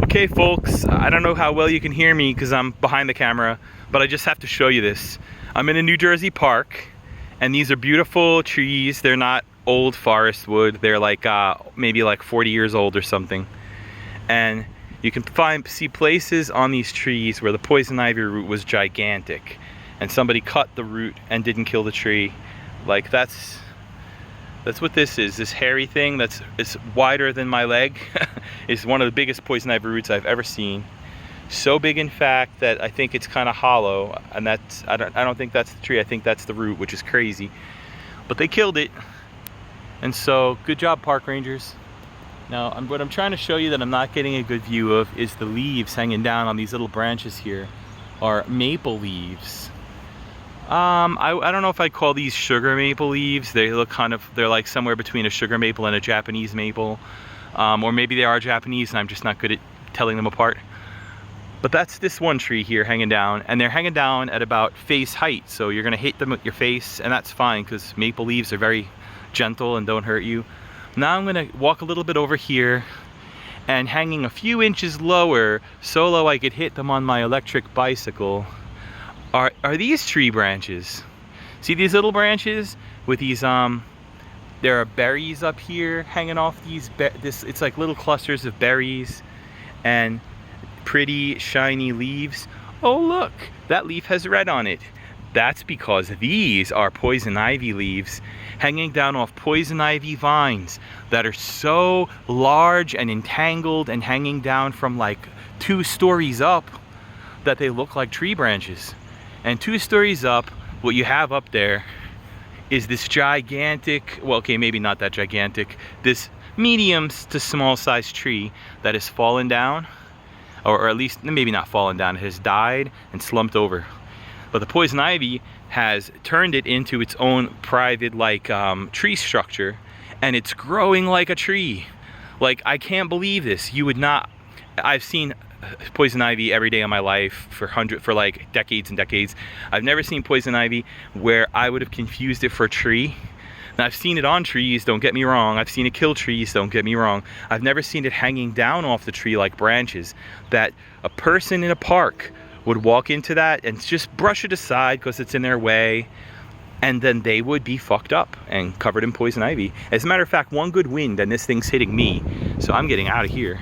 Okay folks, I don't know how well you can hear me because I'm behind the camera, but I just have to show you this. I'm in a New Jersey park, and these are beautiful trees. They're not old forest wood. They're like maybe like 40 years old or something. And you can see places on these trees where the poison ivy root was gigantic, and somebody cut the root and didn't kill the tree. Like that's what this is. This hairy thing it's wider than my leg is one of the biggest poison ivy roots I've ever seen. So big, in fact, that I think it's kind of hollow, and I don't think that's the tree. I think that's the root, which is crazy. But they killed it, and so good job, park rangers. Now, what I'm trying to show you that I'm not getting a good view of is the leaves hanging down on these little branches here are maple leaves. I don't know if I'd call these sugar maple leaves. They look they're like somewhere between a sugar maple and a Japanese maple. Or maybe they are Japanese and I'm just not good at telling them apart. But that's this one tree here hanging down, and they're hanging down at about face height. So you're gonna hit them with your face, and that's fine because maple leaves are very gentle and don't hurt you. Now I'm gonna walk a little bit over here, and hanging a few inches lower, so low I could hit them on my electric bicycle, are these tree branches. See these little branches with these there are berries up here hanging off these it's like little clusters of berries and pretty shiny leaves. Oh look, that leaf has red on it. That's because these are poison ivy leaves hanging down off poison ivy vines that are so large and entangled and hanging down from like 2 stories up that they look like tree branches. And 2 stories up, what you have up there is this gigantic, well, okay, maybe not that gigantic, this medium to small sized tree that has fallen down, or at least maybe not fallen down, it has died and slumped over. But the poison ivy has turned it into its own private like tree structure, and it's growing like a tree. Like, I can't believe this. You would not, I've seen poison ivy every day of my life for like decades and decades. I've never seen poison ivy where I would have confused it for a tree. Now, I've seen it on trees, don't get me wrong. I've seen it kill trees, don't get me wrong. I've never seen it hanging down off the tree like branches that a person in a park would walk into that and just brush it aside because it's in their way, and then they would be fucked up and covered in poison ivy. As a matter of fact, one good wind and this thing's hitting me, so I'm getting out of here.